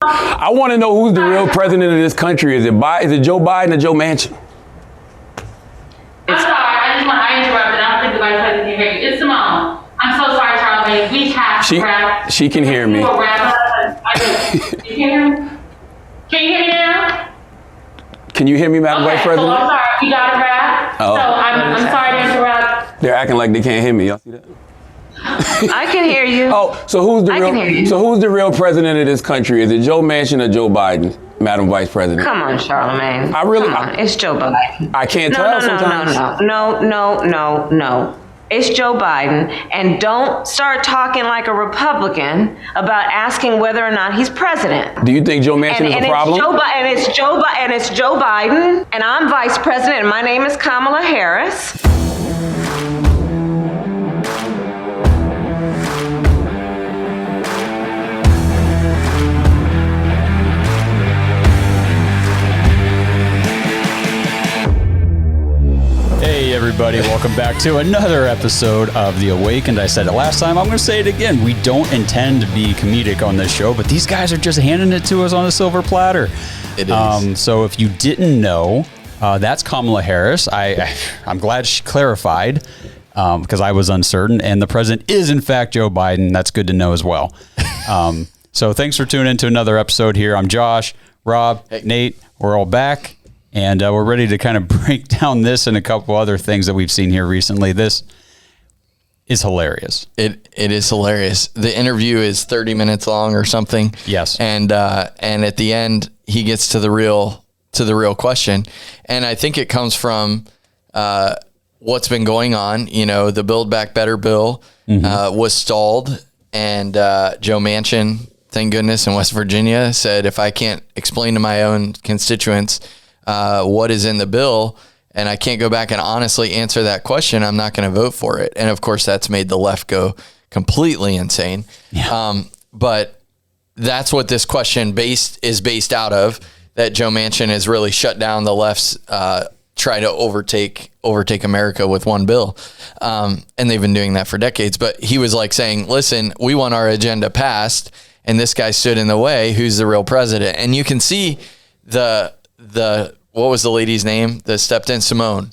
I want to know who's the real president of this country. Is it Joe Biden or Joe Manchin? I'm sorry, I interrupted. I don't think the vice president can hear you. It's Simone. I'm so sorry, Charlie. We have to wrap. She can hear me. You can hear me? Can you hear me now? Can you hear me, Madam Vice President? So I'm sorry. We got to wrap. Oh. So I'm sorry to interrupt. They're acting like they can't hear me. Y'all see that? I can hear you. Oh, so who's the real president of this country? Is it Joe Manchin or Joe Biden, Madam Vice President? Come on, Charlamagne. It's Joe Biden. I can't tell sometimes. No. It's Joe Biden, and don't start talking like a Republican about asking whether or not he's president. Do you think Joe Manchin is a problem? It's Joe Biden, and I'm vice president, and my name is Kamala Harris. Hey everybody, welcome back to another episode of The Awakened. I said it last time, I'm going to say it again. We don't intend to be comedic on this show, but these guys are just handing it to us on a silver platter. It is. So if you didn't know, that's Kamala Harris. I'm glad she clarified because I was uncertain. And the president is in fact Joe Biden. That's good to know as well. So thanks for tuning in to another episode here. I'm Josh, Rob, Nate. We're all back. And we're ready to kind of break down this and a couple other things that we've seen here recently. This is hilarious. It is hilarious. The interview is 30 minutes long or something. Yes. And at the end, he gets to the real question. And I think it comes from what's been going on. You know, the Build Back Better bill was stalled, and Joe Manchin, thank goodness, in West Virginia said, if I can't explain to my own constituents what is in the bill, and I can't go back and honestly answer that question, I'm not going to vote for it. And of course, that's made the left go completely insane. Yeah. But that's what this question is based out of, that Joe Manchin has really shut down the left's try to overtake America with one bill. And they've been doing that for decades. But he was like saying, listen, we want our agenda passed, and this guy stood in the way. Who's the real president? And you can see the what was the lady's name that stepped in? Simone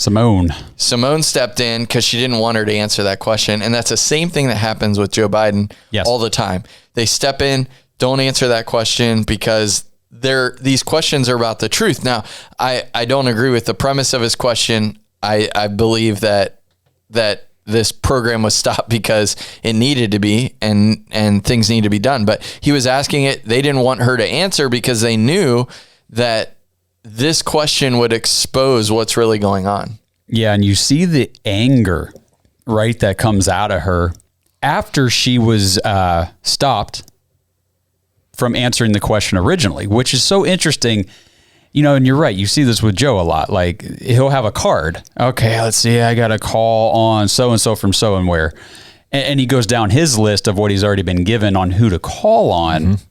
stepped in because she didn't want her to answer that question. And that's the same thing that happens with Joe Biden all the time. They step in, don't answer that question because these questions are about the truth. Now, I don't agree with the premise of his question. I believe that this program was stopped because it needed to be, and things need to be done. But he was asking it. They didn't want her to answer because they knew that this question would expose what's really going on. Yeah, and you see the anger, right, that comes out of her after she was stopped from answering the question originally, which is so interesting. You know, and you're right. You see this with Joe a lot. Like, he'll have a card. Okay, let's see. I got a call on so-and-so from so-and-where. And he goes down his list of what he's already been given on who to call on. Mm-hmm.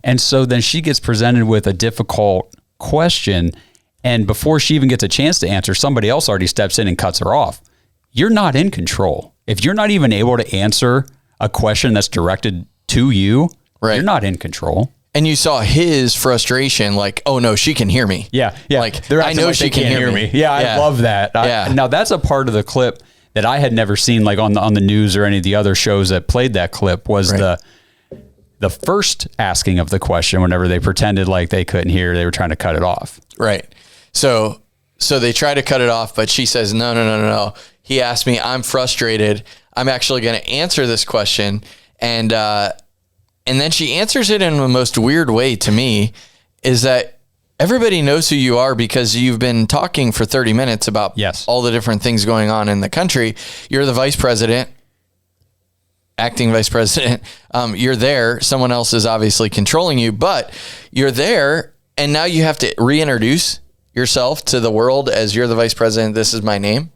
And so then she gets presented with a difficult question, and before she even gets a chance to answer, somebody else already steps in and cuts her off. You're not in control. If you're not even able to answer a question that's directed to you, you're not in control. And you saw his frustration, like, oh no, she can hear me. Yeah. Like, I know she can hear me. Yeah, I love that. Now that's a part of the clip that I had never seen, like on the news or any of the other shows that played that clip, was the first asking of the question. Whenever they pretended like they couldn't hear, they were trying to cut it off. Right. So they try to cut it off, but she says, no. He asked me, I'm frustrated. I'm actually going to answer this question. And then she answers it in the most weird way to me, is that everybody knows who you are because you've been talking for 30 minutes about all the different things going on in the country. You're the vice president, acting vice president. You're there. Someone else is obviously controlling you, but you're there. And now you have to reintroduce yourself to the world as you're the vice president. This is my name.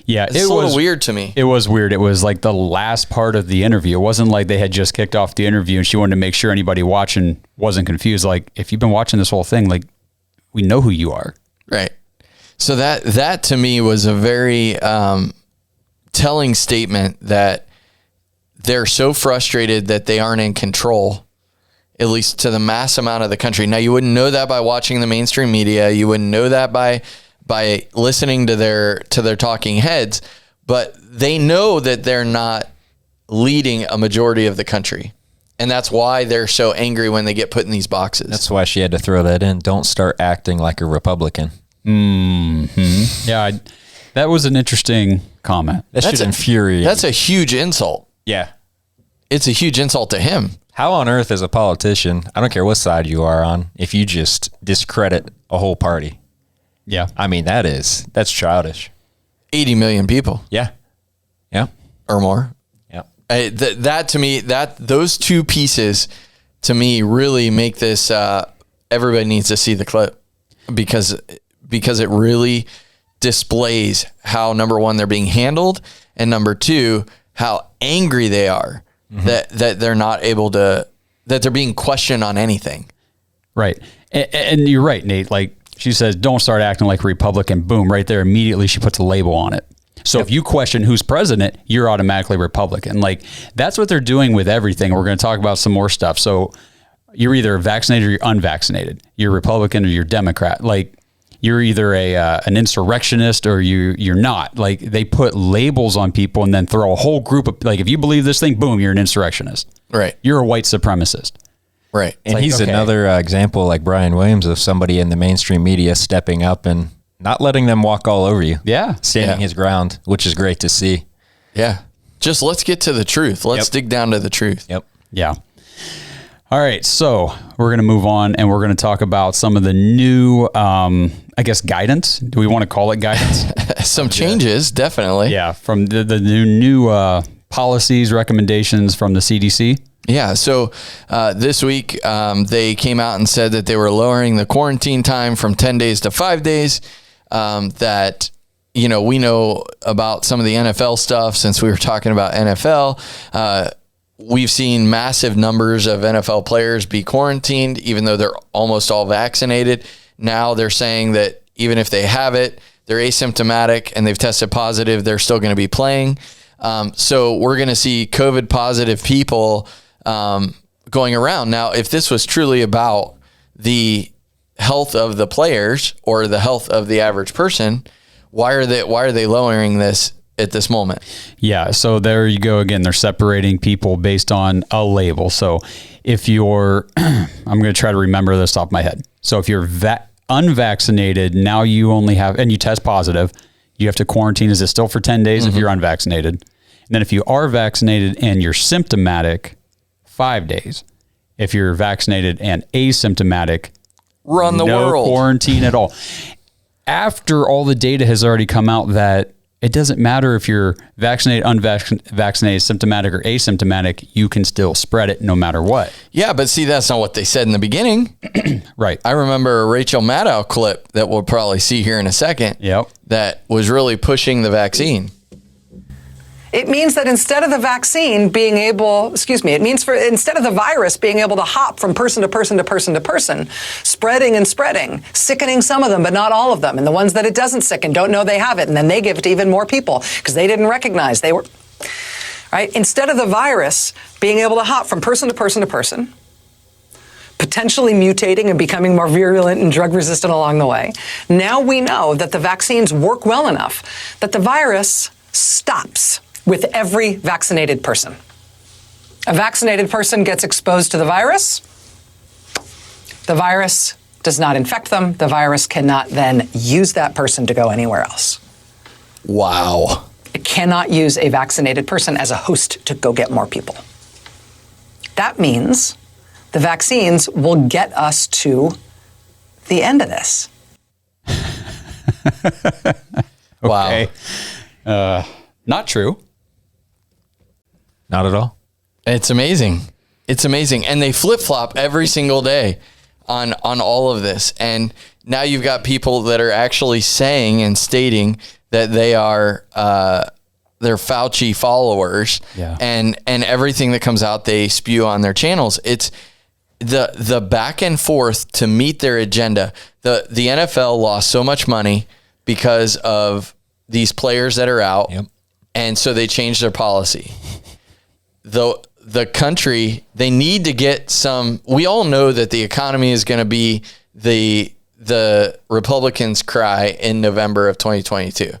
Yeah, it's a little weird to me. It was weird. It was like the last part of the interview. It wasn't like they had just kicked off the interview and she wanted to make sure anybody watching wasn't confused. Like, if you've been watching this whole thing, like, we know who you are. Right. So that to me was a very telling statement that they're so frustrated that they aren't in control at least to the mass amount of the country. Now, you wouldn't know that by watching the mainstream media. You wouldn't know that by listening to their talking heads, but they know that they're not leading a majority of the country. And that's why they're so angry when they get put in these boxes. That's why she had to throw that in. Don't start acting like a Republican. Mm-hmm. Yeah, that was an interesting comment. That should infuriate. That's a huge insult. Yeah. It's a huge insult to him. How on earth, as a politician, I don't care what side you are on, if you just discredit a whole party? Yeah. I mean, that's childish. 80 million people. Yeah. Yeah. Or more. Yeah. That to me, those two pieces to me really make this, everybody needs to see the clip because it really displays how, number one, they're being handled, and number two, how angry they are that they're not able to, that they're being questioned on anything. Right. And you're right, Nate. Like she says, don't start acting like a Republican. Boom. Right there. Immediately she puts a label on it. So if you question who's president, you're automatically Republican. Like that's what they're doing with everything. We're going to talk about some more stuff. So you're either vaccinated or you're unvaccinated. You're Republican or you're Democrat. Like you're either an insurrectionist or you're not. Like they put labels on people and then throw a whole group of, like, if you believe this thing, boom, you're an insurrectionist. Right. You're a white supremacist. Right. And he's another example, like Brian Williams, of somebody in the mainstream media stepping up and not letting them walk all over you. Yeah. Standing his ground, which is great to see. Yeah. Just let's get to the truth. Let's dig down to the truth. Yep. Yeah. All right. So we're going to move on and we're going to talk about some of the new, I guess, guidance. Do we want to call it guidance? Some changes, definitely. Yeah. From the new policies, recommendations from the CDC. Yeah. So this week, they came out and said that they were lowering the quarantine time from 10 days to 5 days. That, we know about some of the NFL stuff since we were talking about NFL. We've seen massive numbers of NFL players be quarantined, even though they're almost all vaccinated. Now they're saying that even if they have it, they're asymptomatic and they've tested positive, they're still going to be playing. So we're going to see COVID positive people going around. Now, if this was truly about the health of the players or the health of the average person, why are they lowering this at this moment? Yeah. So there you go. Again, they're separating people based on a label. So if you're, I'm going to try to remember this off my head. So if you're unvaccinated, now you only have, and you test positive, you have to quarantine. Is it still for 10 days if you're unvaccinated? And then if you are vaccinated and you're symptomatic, 5 days. If you're vaccinated and asymptomatic, run the no world. Quarantine at all. After all the data has already come out that it doesn't matter if you're vaccinated, unvaccinated, symptomatic or asymptomatic, you can still spread it no matter what. Yeah, but see, that's not what they said in the beginning. Right. I remember a Rachel Maddow clip that we'll probably see here in a second. Yep. That was really pushing the vaccine. It means that instead of the vaccine being able, instead of the virus being able to hop from person to person to person to person, spreading and spreading, sickening some of them, but not all of them. And the ones that it doesn't sicken don't know they have it. And then they give it to even more people because they didn't recognize they were, right? Instead of the virus being able to hop from person to person to person, potentially mutating and becoming more virulent and drug resistant along the way, now we know that the vaccines work well enough that the virus stops with every vaccinated person. A vaccinated person gets exposed to the virus. The virus does not infect them. The virus cannot then use that person to go anywhere else. Wow. It cannot use a vaccinated person as a host to go get more people. That means the vaccines will get us to the end of this. Wow. Not true. Not at all. It's amazing. It's amazing. And they flip-flop every single day on all of this. And now you've got people that are actually saying and stating that they are they're Fauci followers. Yeah. And everything that comes out they spew on their channels. It's the back and forth to meet their agenda. The NFL lost so much money because of these players that are out. Yep. And so they changed their policy. the country, they need to get some. We all know that the economy is going to be the Republicans' cry in November of 2022.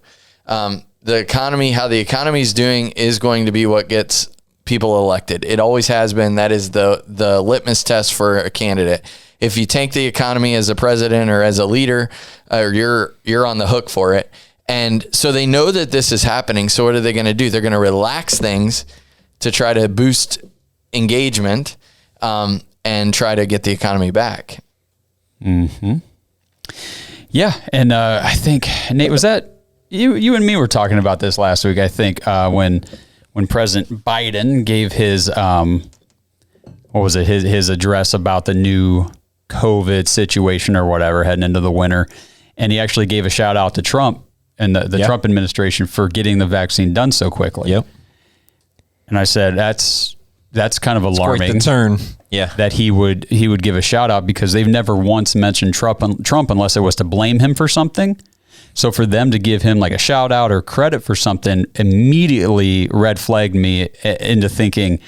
The economy, how the economy is doing, is going to be what gets people elected. It always has been. That is the litmus test for a candidate. If you tank the economy as a president or as a leader, you're on the hook for it. And so they know that this is happening. So what are they going to do? They're going to relax things to try to boost engagement and try to get the economy back. Mm-hmm. Yeah. And I think, Nate, was that you and me were talking about this last week, I think, when President Biden gave his, his address about the new COVID situation or whatever heading into the winter. And he actually gave a shout out to Trump and the Trump administration for getting the vaccine done so quickly. Yep. And I said, that's kind of alarming. Quite the turn. Yeah. That he would give a shout out, because they've never once mentioned Trump unless it was to blame him for something. So for them to give him like a shout out or credit for something immediately red flagged me into thinking,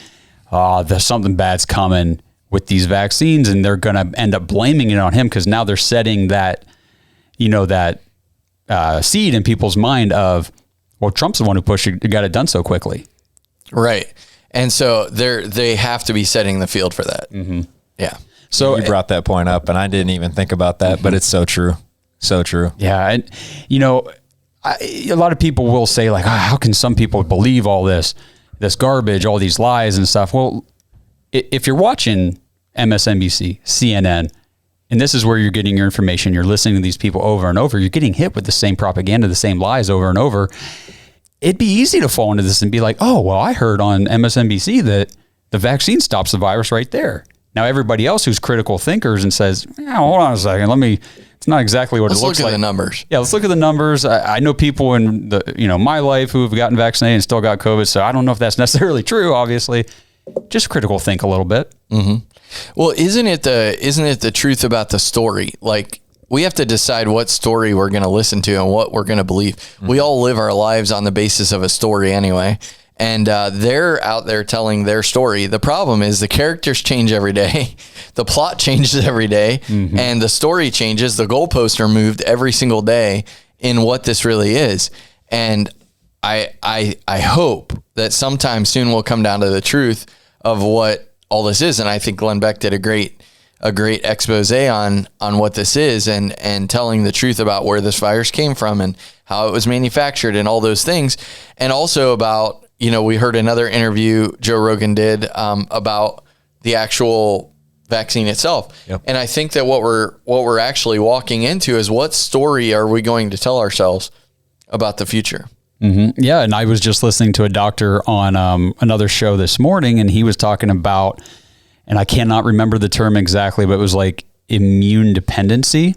there's something bad's coming with these vaccines, and they're going to end up blaming it on him, because now they're setting that, seed in people's mind of, well, Trump's the one who got it done so quickly. Right. And so they have to be setting the field for that. Mm-hmm. Yeah. So you brought that point up, and I didn't even think about that, but it's so true. So true. Yeah. And, a lot of people will say like, how can some people believe all this garbage, all these lies and stuff? Well, if you're watching MSNBC, CNN, and this is where you're getting your information, you're listening to these people over and over, you're getting hit with the same propaganda, the same lies over and over. It'd be easy to fall into this and be like, oh, well, I heard on MSNBC that the vaccine stops the virus right there. Now, everybody else who's critical thinkers and says, hold on a second, it's not exactly what it looks like. Let's look at the numbers. Yeah, let's look at the numbers. I know people in my life who have gotten vaccinated and still got COVID, so I don't know if that's necessarily true, obviously. Just critical think a little bit. Mm-hmm. Well, isn't it the truth about the story? Like, we have to decide what story we're going to listen to and what we're going to believe. Mm-hmm. We all live our lives on the basis of a story anyway. And they're out there telling their story. The problem is the characters change every day. The plot changes every day. Mm-hmm. And the story changes. The goalposts are moved every single day in what this really is. And I hope that sometime soon we'll come down to the truth of what all this is. And I think Glenn Beck did a great expose on what this is, and telling the truth about where this virus came from and how it was manufactured and all those things. And also about, we heard another interview Joe Rogan did about the actual vaccine itself. Yep. And I think that what we're actually walking into is, what story are we going to tell ourselves about the future? Mm-hmm. Yeah. And I was just listening to a doctor on another show this morning, and he was talking about, and I cannot remember the term exactly, but it was like immune dependency.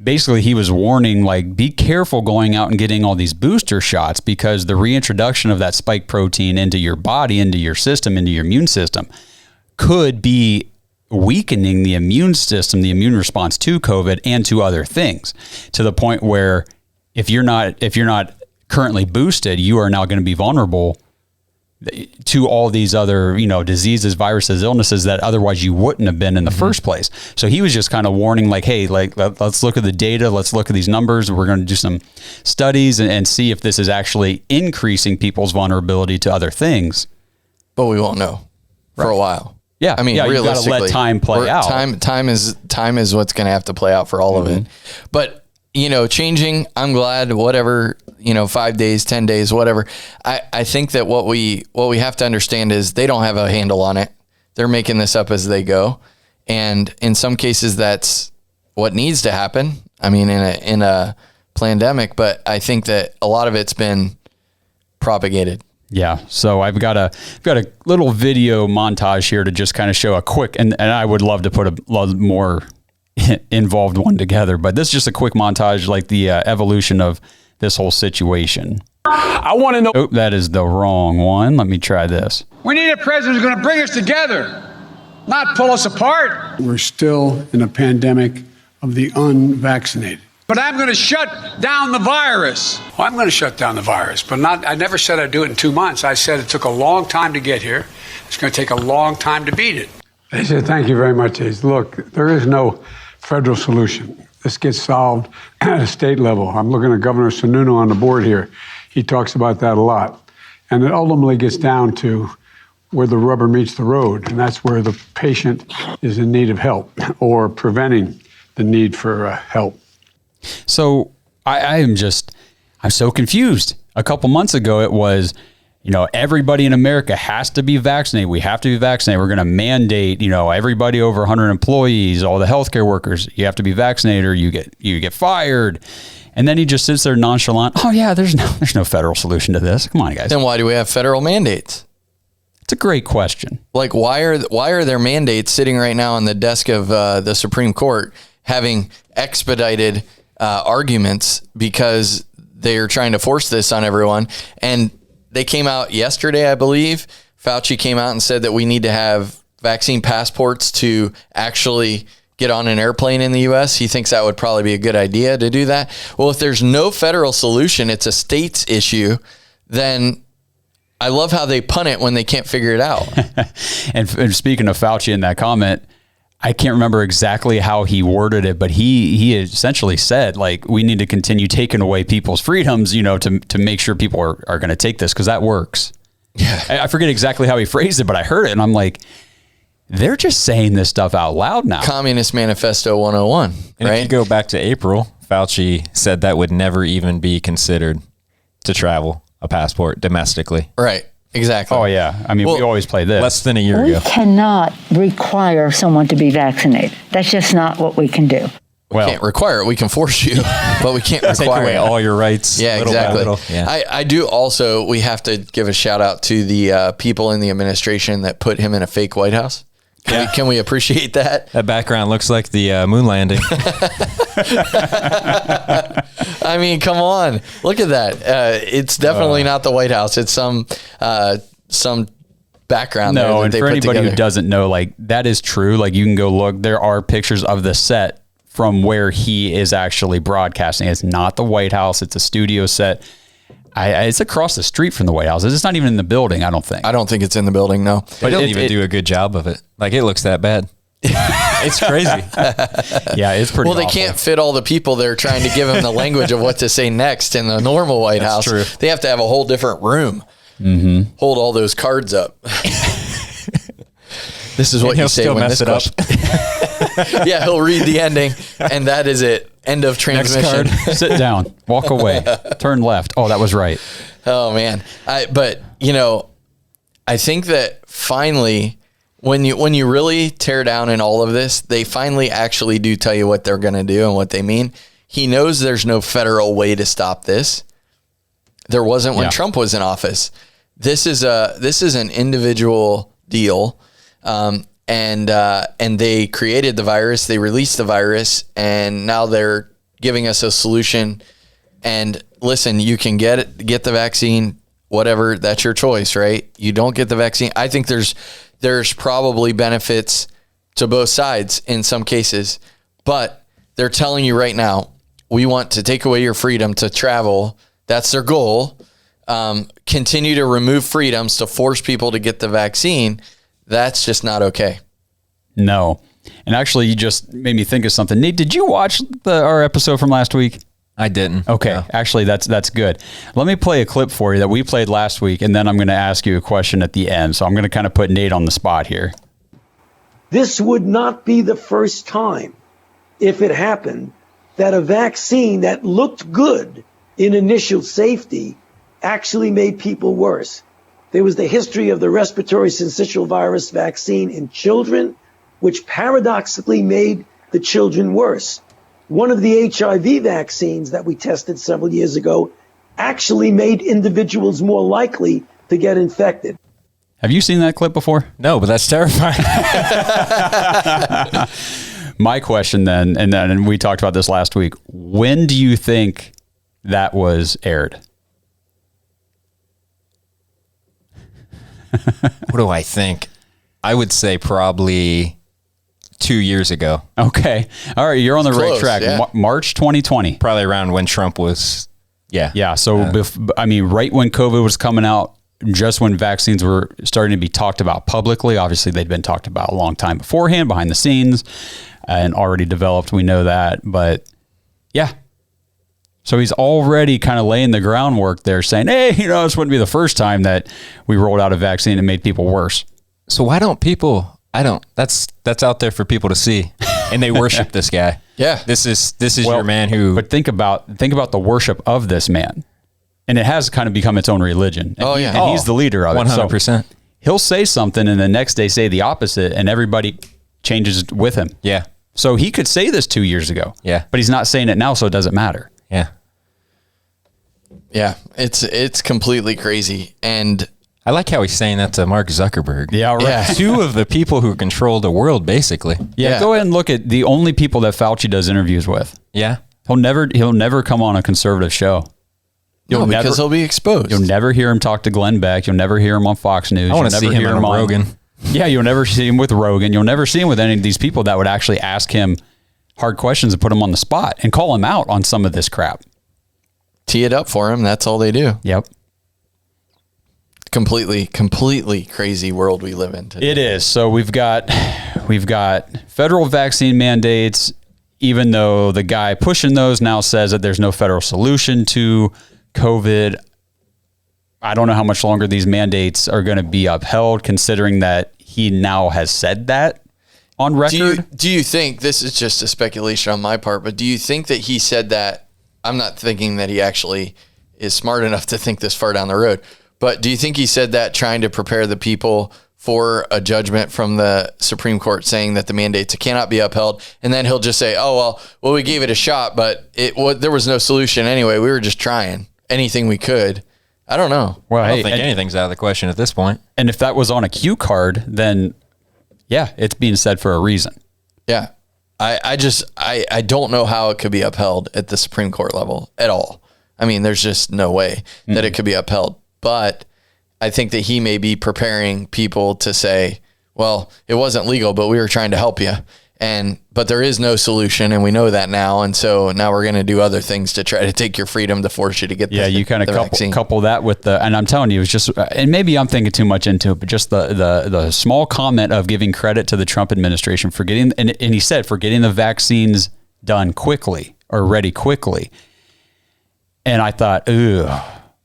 Basically, he was warning, like, be careful going out and getting all these booster shots, because the reintroduction of that spike protein into your body, into your system, into your immune system, could be weakening the immune system, the immune response to COVID and to other things, to the point where if you're not currently boosted, you are now going to be vulnerable to all these other, diseases, viruses, illnesses that otherwise you wouldn't have been in the first place. So he was just kind of warning, like, hey, let's look at the data. Let's look at these numbers. We're going to do some studies and see if this is actually increasing people's vulnerability to other things. But we won't know for a while. Yeah. I mean, you realistically, got to let time play out. Time is what's going to have to play out for all of it. But, changing, I'm glad, whatever, 5 days, 10 days, whatever. I think that what we have to understand is they don't have a handle on it. They're making this up as they go. And in some cases, that's what needs to happen. I mean, in a pandemic, but I think that a lot of it's been propagated. Yeah. So I've got a little video montage here to just kind of show a quick, and I would love to put a lot more involved one together, but this is just a quick montage, like the evolution of this whole situation. I want to know. Oh, that is the wrong one. Let me try this. We need a president who's going to bring us together, not pull us apart. We're still in a pandemic of the unvaccinated. but I'm going to shut down the virus. Well, I'm going to shut down the virus, but I never said I'd do it in 2 months. I said it took a long time to get here. It's going to take a long time to beat it. They said, thank you very much, Ace. Look, there is no federal solution. This gets solved at a state level. I'm looking at Governor Sununu on the board here. He talks about that a lot. And it ultimately gets down to where the rubber meets the road, and that's where the patient is in need of help or preventing the need for help. So I'm so confused. A couple months ago, it was, everybody in America has to be vaccinated. We have to be vaccinated. We're going to mandate, everybody over 100 employees, all the healthcare workers, you have to be vaccinated or you get fired. And then he just sits there nonchalant. Oh yeah, there's no federal solution to this. Come on, guys. Then why do we have federal mandates? It's a great question. Like, why are there mandates sitting right now on the desk of the Supreme Court having expedited arguments because they're trying to force this on everyone? And they came out yesterday, I believe. Fauci came out and said that we need to have vaccine passports to actually get on an airplane in the U.S. He thinks that would probably be a good idea to do that. Well, if there's no federal solution, it's a state's issue, then I love how they punt it when they can't figure it out. and speaking of Fauci in that comment, I can't remember exactly how he worded it, but he essentially said, like, we need to continue taking away people's freedoms, to make sure people are going to take this because that works. Yeah. I forget exactly how he phrased it, but I heard it and I'm like, they're just saying this stuff out loud now. Communist Manifesto 101, and right? If you go back to April, Fauci said that would never even be considered to travel a passport domestically. Right. Exactly. Oh, yeah. I mean, we always play this. Less than a year We ago. cannot require someone to be vaccinated. That's just not what we can do. We can't require it. We can force you, but we can't Take require away all your rights. Yeah, little by exactly. little. Yeah. I do also, we have to give a shout out to the people in the administration that put him in a fake White House. Can we appreciate that? That background looks like the moon landing. I mean, come on. Look at that. It's definitely not the White House. It's some background there that and they for put anybody together. who doesn't know, like, that is true. Like, you can go look. There are pictures of the set from where he is actually broadcasting. It's not the White House. It's a studio set. It's across the street from the White House. It's not even in the building, I don't think. I don't think it's in the building, no. But they don't even do a good job of it. Like, it looks that bad. It's crazy. Yeah, it's pretty Well, they awful. can't fit all the people there trying to give him the language of what to say next in the normal White House. True. They have to have a whole different room. Mm-hmm. Hold all those cards up. This is what you say when this question. Yeah, he'll read the ending, and that is it. End of transmission. Next card, sit down, walk away, turn left. Oh, that was right. Oh man. But I think that finally, when you really tear down in all of this, they finally actually do tell you what they're going to do and what they mean. He knows there's no federal way to stop this. There wasn't when Trump was in office. This is an individual deal. And they created the virus, they released the virus, and now they're giving us a solution. And listen, you can get the vaccine, whatever, that's your choice, right? You don't get the vaccine. I think there's probably benefits to both sides in some cases, but they're telling you right now, we want to take away your freedom to travel. That's their goal. Continue to remove freedoms to force people to get the vaccine. That's just not okay. No. And actually, you just made me think of something. Nate, did you watch our episode from last week? I didn't. Okay. No. Actually, that's good. Let me play a clip for you that we played last week, and then I'm going to ask you a question at the end. So I'm going to kind of put Nate on the spot here. This would not be the first time, if it happened, that a vaccine that looked good in initial safety actually made people worse. There was the history of the respiratory syncytial virus vaccine in children, which paradoxically made the children worse. One of the HIV vaccines that we tested several years ago actually made individuals more likely to get infected. Have you seen that clip before? No, but that's terrifying. My question then, and we talked about this last week, when do you think that was aired? What do I think? I would say probably 2 years ago. Okay. All right. You're on the right close, track. yeah. March 2020. Probably around when Trump was, Yeah. So, right when COVID was coming out, just when vaccines were starting to be talked about publicly, obviously they'd been talked about a long time beforehand, behind the scenes, and already developed. We know that. But yeah. So he's already kind of laying the groundwork there saying, hey, this wouldn't be the first time that we rolled out a vaccine and made people worse. So why don't people, that's out there for people to see. And they worship this guy. Yeah. This is your man who. But think about the worship of this man. And it has kind of become its own religion. And he's the leader of it. 100%. So he'll say something and the next day say the opposite and everybody changes with him. Yeah. So he could say this 2 years ago. Yeah. But he's not saying it now, so it doesn't matter. Yeah. Yeah. It's completely crazy. And I like how he's saying that to Mark Zuckerberg. Yeah, right. Yeah. Two of the people who control the world, basically. Yeah, go ahead and look at the only people that Fauci does interviews with. Yeah. He'll never come on a conservative show. because he'll be exposed. You'll never hear him talk to Glenn Beck. You'll never hear him on Fox News. I want to see him on Rogan. Yeah, you'll never see him with Rogan. You'll never see him with any of these people that would actually ask him hard questions and put him on the spot and call him out on some of this crap. Tee it up for him. That's all they do. Yep. Completely crazy world we live in today. It is. So we've got federal vaccine mandates, even though the guy pushing those now says that there's no federal solution to COVID. I don't know how much longer these mandates are going to be upheld, considering that he now has said that on record. Do you think, this is just a speculation on my part, but do you think that he said that? I'm not thinking that he actually is smart enough to think this far down the road, but do you think he said that trying to prepare the people for a judgment from the Supreme Court saying that the mandates cannot be upheld, and then he'll just say, well, we gave it a shot, but there was no solution anyway. We were just trying anything we could. I don't know. Well, I don't think anything's out of the question at this point. And if that was on a cue card, then yeah, it's being said for a reason. Yeah. I don't know how it could be upheld at the Supreme Court level at all. I mean, there's just no way that it could be upheld. But I think that he may be preparing people to say, well, it wasn't legal, but we were trying to help you. But there is no solution, and we know that now. And so now we're going to do other things to try to take your freedom to force you to get you kind of couple that with and I'm telling you, it's just, and maybe I'm thinking too much into it, but just the small comment of giving credit to the Trump administration for getting, and he said, for getting the vaccines done quickly or ready quickly. And I thought,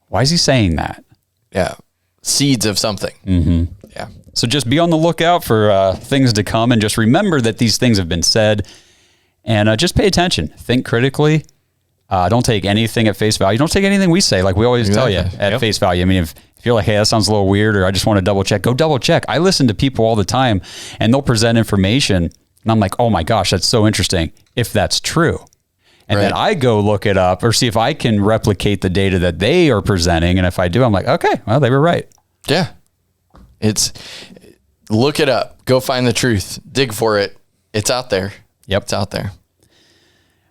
why is he saying that? Yeah. Seeds of something. Mm-hmm. Yeah. So just be on the lookout for things to come, and just remember that these things have been said, and just pay attention. Think critically. Don't take anything at face value. Don't take anything we say, like we always tell you, at face value. I mean, if you're like, hey, that sounds a little weird, or I just want to double check, go double check. I listen to people all the time, and they'll present information, and I'm like, oh my gosh, that's so interesting, if that's true. And then I go look it up or see if I can replicate the data that they are presenting. And if I do, I'm like, okay, well, they were right. Yeah. Look it up. Go find the truth. Dig for it. It's out there. Yep. It's out there.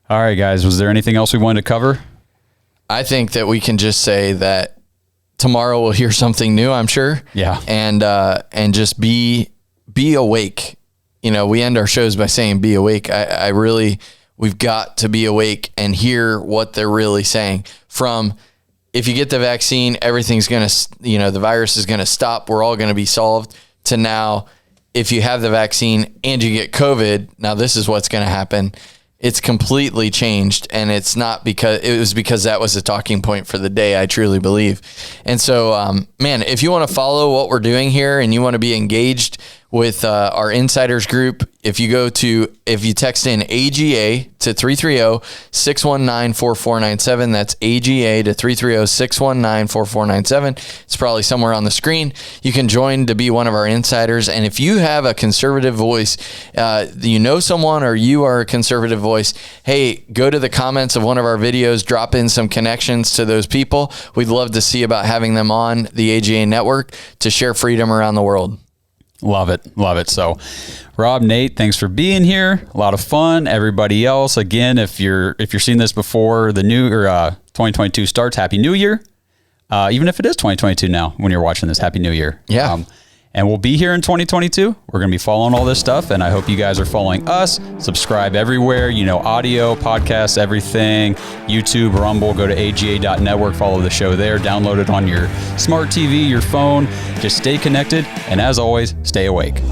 All right, guys. Was there anything else we wanted to cover? I think that we can just say that tomorrow we'll hear something new, I'm sure. Yeah. And just be awake. We end our shows by saying be awake. We've got to be awake and hear what they're really saying. From, if you get the vaccine, everything's going to, the virus is going to stop. We're all going to be solved, to now, if you have the vaccine and you get COVID, now this is what's going to happen. It's completely changed. And it's not because that was a talking point for the day, I truly believe. And so, man, if you want to follow what we're doing here and you want to be engaged with our insiders group, if you text in AGA to 330-619-4497, that's AGA to 330-619-4497. It's probably somewhere on the screen. You can join to be one of our insiders. And if you have a conservative voice, someone, or you are a conservative voice, hey, go to the comments of one of our videos, drop in some connections to those people. We'd love to see about having them on the AGA network to share freedom around the world. Love it. So, Rob, Nate, thanks for being here. A lot of fun. Everybody else, again, if you're seeing this before the new 2022 starts, Happy New Year. Even if it is 2022 now, when you're watching this, Happy New Year. Yeah. And we'll be here in 2022. We're going to be following all this stuff, and I hope you guys are following us. Subscribe everywhere, audio, podcasts, everything. YouTube, Rumble, go to aga.network, follow the show there, download it on your smart TV, your phone. Just stay connected, and as always, stay awake.